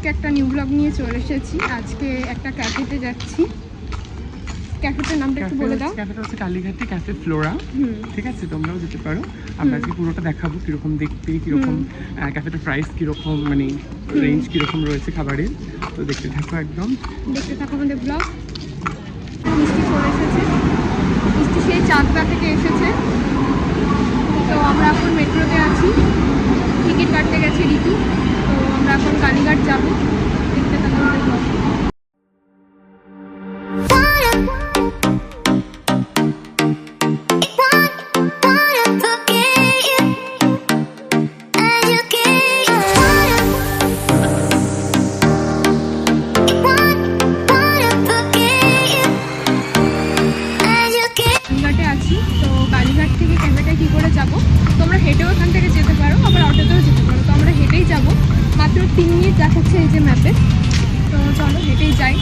আজকে একটা new blog নিয়ে চলে এসেছি। আজকে একটা ক্যাফেতে যাচ্ছি। ক্যাফেটার নামটা একটু বলে দাও। ক্যাফেটা হচ্ছে কালীঘাটে ক্যাফে ফ্লোরা। ঠিক আছে, তোমরাও যেতে পারো। আমরা আজকে পুরোটা দেখাবো কিরকম দেখতে, কিরকম ক্যাফেটার প্রাইস কিরকম, মানে রেঞ্জ কিরকম রয়েছে খাবারের। তো দেখতে থাকো, একদম দেখতে থাকো আমাদের ব্লগ। মিষ্টি চলে এসেছে, মিষ্টি সেই চাঁদরা থেকে এসেছে। তো আমরা এখন মেট্রোতে আছি, টিকিট কাটতে গেছে ঋতু। তো আমরা এখন কালীঘাট যাবো। দেখতে থাকো আমাদের ব্লগ। কালীঘাটে আছি। তো কালীঘাট থেকে ক্যাফেটায় কী করে যাব? তোমরা হেঁটেও এখান থেকে যেতে পারো, আবার অটোতেও যেতে পারো। তো আমরা হেঁটেই যাব, মাত্র 3 মিনিট দেখাচ্ছে এই যে ম্যাপে। তো চলো হেঁটেই যাই।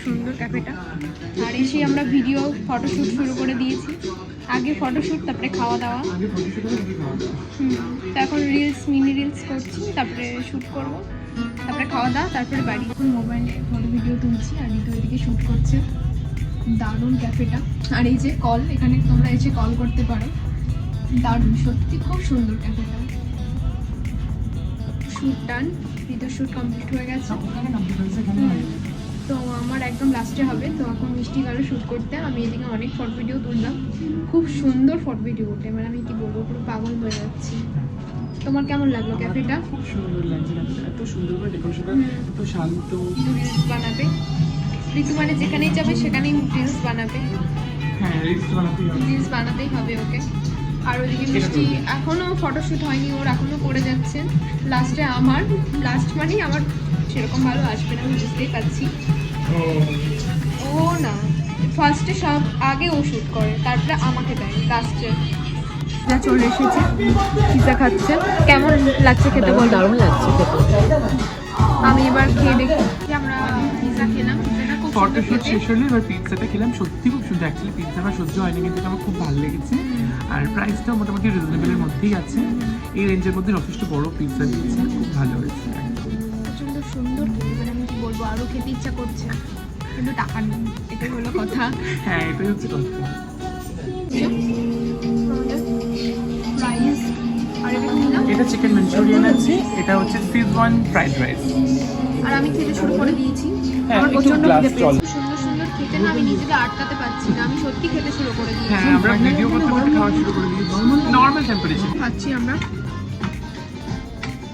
সুন্দর ক্যাফেটা। আর এসে আমরা ভিডিও ফটোশ্যুট শুরু করে দিয়েছি। আগে ফটোশ্যুট, তারপরে খাওয়া দাওয়া। তো এখন রিলস, মিনি রিলস করছি, তারপরে শ্যুট করব, তারপরে খাওয়া দাওয়া, তারপরে বাড়ি। এখন মোবাইলে ফটো ভিডিও তুলছি আর ঋতু এদিকে শ্যুট করছে। দারুণ ক্যাফেটা। আর এই যে কল, এখানে তোমরা এসে কল করতে পারো। দারুণ, সত্যি খুব সুন্দর ক্যাফেটা। শ্যুট ডান, ঋতুর শ্যুট কমপ্লিট হয়ে গেছে। তো আমার একদম লাস্টে হবে। তো এখন মিষ্টি গেল শ্যুট করতে, আমি এদিকে অনেক ফটো ভিডিও তুললাম। খুব সুন্দর ফটো ভিডিও ওঠে, মানে আমি কি বলবো, পুরো পাগল হয়ে যাচ্ছি। তোমার কেমন লাগলো ক্যাফেটা? খুব সুন্দর লাগছে, এত সুন্দর করে ডেকোরেশনটা, এত শান্ত। রিলস বানাবে ঋতু, মানে যেখানেই যাবে সেখানেই রিলস বানাবে। হ্যাঁ, রিলস বানাতেই হবে ওকে। আর ওইদিকে মিষ্টি এখনও ফটোশ্যুট হয়নি ওর, এখনও করে যাচ্ছে। লাস্টে আমার, লাস্ট মানেই আমার সেরকম ভালো আসবে না, আমি বুঝতেই পারছি। ও না, ফার্স্টে সব আগে ও শ্যুট করে, তারপরে আমাকে দেয় লাস্টে। যা চলে এসেছে, পিৎজা খাচ্ছে। কেমন লাগছে খেতে বল? দারুণ লাগছে খেতে। আমি এবার খেয়ে দেখি। আমরা পিৎজা খেলাম, পিৎজাটা খুব ফটোশ্যুট শেষ হলো, এবার পিৎজাটা খেলাম। সত্যি খুব সুন্দর। অ্যাকচুয়ালি পিৎজা আমার সহ্য হয়নি, কিন্তু আমার খুব ভালো লেগেছে। আর প্রাইসটাও মোটামুটি রিজনেবলের মধ্যেই আছে। এই রেঞ্জের মধ্যে যথেষ্ট বড় পিৎজা দিচ্ছে, খুব ভালো হয়েছে। প্রচণ্ড সুন্দর খেতে, মানে আমি কি বলবো, আরও খেতে ইচ্ছা করছে, কিন্তু টাকা নেই, এটাই হলো কথা। হ্যাঁ, এটাই হচ্ছে কথা। রাইস আর এটা নিলাম। এটা চিকেন মাঞ্চুরিয়ান আছে, এটা হচ্ছে সিজওয়ান ফ্রাইড রাইস। আর আমি খেতে শুরু করে দিয়েছি। হ্যাঁ, আমার একটু প্রচণ্ড গ্লাস খেতে জল। পেয়েছি। সুন্দর সুন্দর খেতে না, আমি নিজেকে আটকাতে পারছি না, আমি সত্যি খেতে শুরু করে দিয়েছি। হ্যাঁ, আমরা ভিডিও করতে করতে খাওয়া শুরু করে দিয়েছি। নর্মাল টেম্পারেচার খাচ্ছি আমরা।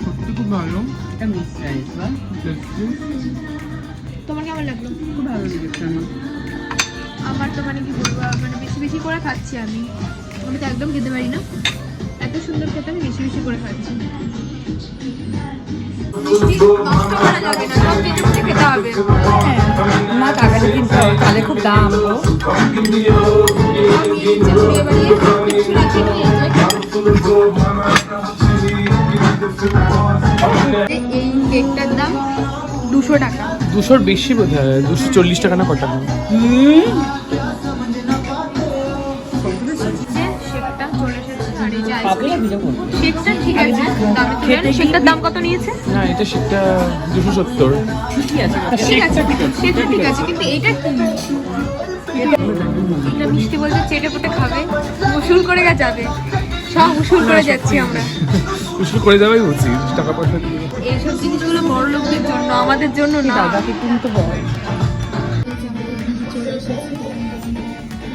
সত্যি খুব ভালো। এটা মিক্স রাইস না? তোমার কেমন লাগলো? খুব ভালো লেগেছে আমার। আমার তো মানে কি বলবো, মানে বেশি বেশি করে খাচ্ছি আমি। আমি তো একদম খেতে পারি না, এত সুন্দর খেতে আমি বেশি বেশি করে খাচ্ছি। মিষ্টি নষ্ট করা যাবে না, সব বেঁচে বেঁচে খেতে হবে। না, টাকাটা কিনতে হবে, তাহলে খুব দাম গো। আমি যে ঘুরিয়ে বাড়িয়ে কিছু রাখি নিয়ে এই কেকটার দাম 200 টাকা। 200-র বেশি বোধ হয়, 240 টাকা না কত টাকা। শেকটা চলে এসেছে। আর এই যে শেকটা ঠিক আছে, দামে তুলে আনি। শেকটার দাম কত নিয়েছে? না এটা সেটা 270। ঠিক আছে, সেটা ঠিক আছে, কিন্তু এটা কি? এটা মিষ্টি বলতে চেটে পুটে খাবে, উসুল করে যাবে, সব উসুল করে যাচ্ছি আমরা। উসুল করে যাবেই বলছি, টাকা পয়সা দিয়ে। এইসব জিনিসগুলো বড় লোকদের জন্য, আমাদের জন্য না। দাদাকে কিন্তু বল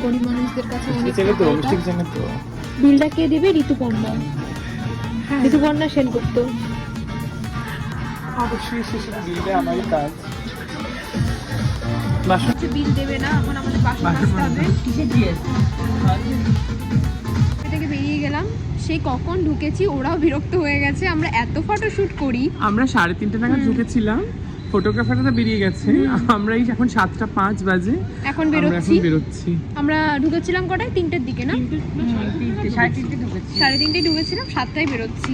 গরিব মানুষদের কাছে অনেক চেনে তো, মিষ্টি চেনে তো। বিলটা কে দেবে? ঋতুপর্ণা। ঋতুপর্ণা সেনগুপ্ত। অবশ্যই শেষে বিলটা আমারই কাজ। বিল দেবে না, এখন আমাদের বাসন মাজতে হবে। কিসে দিয়েছে থেকে বেরিয়ে গেলাম, সেই কখন ঢুকেছি, ওরাও বিরক্ত হয়ে গেছে। আমরা এত ফটোশুট করি। আমরা 3:30 নাগাদ ঢুকেছিলাম, ফটোগ্রাফাররা বেরিয়ে গেছে, আমরা এই এখন 7:05 বাজে এখন আমরা এখন বেরোচ্ছি। বেরোচ্ছি। আমরা ঢুকেছিলাম কটায়? 3টের দিকে না? 3:30 ঢুকেছি। 3:30 ঢুকেছিলাম, 7টায় বেরোচ্ছি।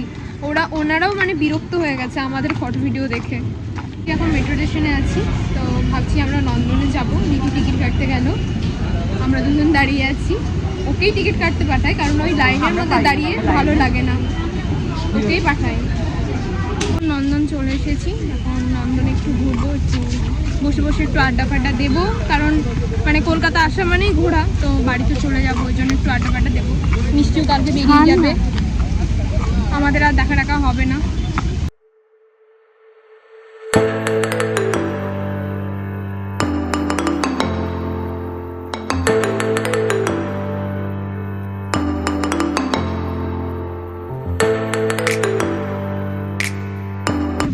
ওনারাও মানে বিরক্ত হয়ে গেছে আমাদের ফটো ভিডিও দেখে। এখন মেট্রো স্টেশনে আছি, তো ভাবছি আমরা নন্দনে যাব। রিকি টিকিট কাটতে গেল, আমরা দুজন দাঁড়িয়ে আছি। ওকেই টিকিট কাটতে পাঠাই, কারণ ওই লাইনের মধ্যে দাঁড়িয়ে ভালো লাগে না, ওকেই পাঠাই। নন্দন চলে এসেছি, এখন নন্দনে একটু ঘুরবো, একটু বসে বসে একটু আড্ডা ফাড্ডা দেবো, কারণ মানে কলকাতা আসা মানেই ঘোরা, তো বাড়িতে চলে যাবো, ওই জন্য একটু আড্ডা ফাড্ডা দেবো। মিষ্টিও কালকে বেরিয়ে যাবে, আমাদের আর দেখা টাকা হবে না।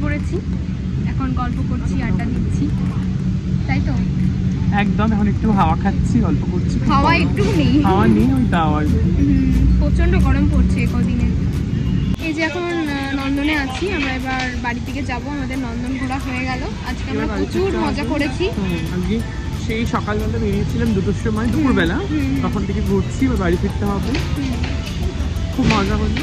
পড়েছি, এখন গল্প করছি, আড্ডা দিচ্ছি, তাই তো। একদম এখন একটু হাওয়া খাচ্ছি, গল্প করছি। হাওয়া একটু নেই, হাওয়া নেই, ওই দাওয়া। প্রচন্ড গরম পড়ছে কদিনে। এই যে এখন নন্দনে আছি, আমরা এবার বাড়ি থেকে যাব। আমাদের নন্দন ঘোরা হয়ে গেল, আজকে আমরা প্রচুর মজা করেছি। আজকে সেই সকালবেলা বেরিয়েছিলাম 2টোর সময়, দুপুরবেলা, তখন থেকে ঘুরছি, এবার বাড়ি ফিরতে হবে। খুব মজা হলো।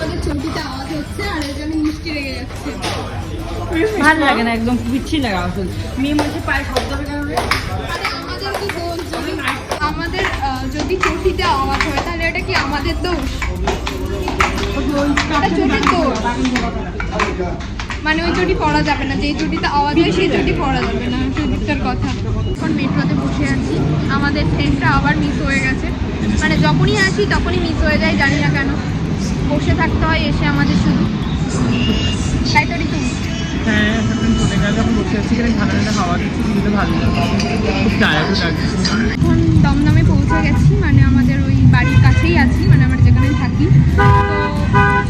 আমাদের চটিতে আওয়াজ হচ্ছে, আর এই জন্য মিষ্টি রেগে যাচ্ছে। ভালো লাগে না, একদম বিচ্ছিরি লাগে আসলে। মেয়ে মানুষের পায়ে শব্দ হবে কেন রে? আমাদের কি দোষ? আমাদের যদি চটিতে আওয়াজ হয়, তাহলে এটা কি আমাদের দোষ? এটা চটির দোষ, মানে ওই চটি পরা যাবে না, যেই চটিতে আওয়াজ হয় সেই চটি পরা যাবে না, সেদিকটার কথা। এখন মেট্রোতে বসে আছি, আমাদের ট্রেনটা আবার মিস হয়ে গেছে। মানে যখনই আসি তখনই মিস হয়ে যায়, জানি না কেন। বসে থাকতে হয় এসে আমাদের শুধু, তাই তো ঋতু? হ্যাঁ, এখন চলে গেল, এখন বসে আছি, এখানে ঠান্ডা ঠান্ডা হাওয়া দিচ্ছে, কিন্তু ভালো লাগে, খুব টায়ার্ডও লাগছে। এখন দমদমে পৌঁছে গেছি, মানে আমাদের ওই বাড়ির কাছেই আছি, মানে আমরা যেখানে থাকি। তো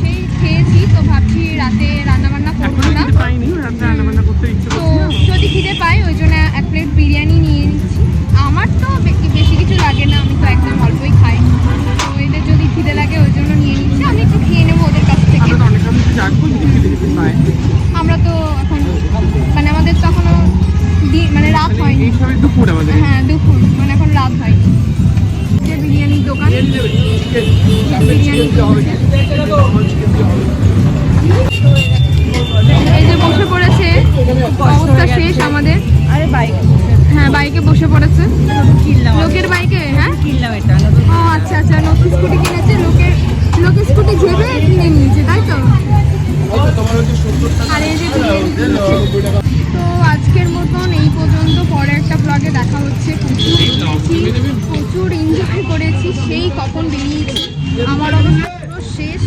সেই খেয়েছি, তো ভাবছি রাতে রান্নাবান্না করবো এখনো না। কিছু পাইনি, রাতে রান্নাবান্না করতে ইচ্ছে তো করছে না। যদি খিদে পাই, ওই জন্য 1 প্লেট বিরিয়ানি নিয়ে নিচ্ছি। আমার তো বেশি কিছু লাগে না, আমি তো একদম অল্পই খাই। তো এদের যদি খিদে লাগে ওই জন্য নিয়ে নিচ্ছি, আমি একটু খেয়ে নেবো ওদের কাছ থেকে। আমরা তো অনেক কিছু জানবো, দেখতে দেখতে পাই। আমরা তো এখন মানে আমাদের তো এখনো মানে রাত হয়নি। এই সবই দুপুর আমাদের। হ্যাঁ, দুপুর, মানে এখন রাত হয়নি। যে বিরিয়ানির দোকান, বিরিয়ানি চলছে। এই যে বসে পড়েছে, অবস্থা শেষ আমাদের। আরে বাইক হ্যাঁ, বাইকে বসে পড়েছে, কিনলাম, লোকের বাইকে। হ্যাঁ, কিনলাম এটা। ও আচ্ছা আচ্ছা, নতুন স্কুটি কিনেছে, লোকের স্কুটি ঝেবে কিনে নিয়েছে, তাই তো। আর এই যে বিরিয়ানি কিনেছে। তো আজকের মতন এই পর্যন্ত, পরে একটা ব্লগে দেখা হচ্ছে। প্রচুর এনজয় করেছি, সেই কখন বেরিয়েছি, আমার অবস্থা পুরো শেষ।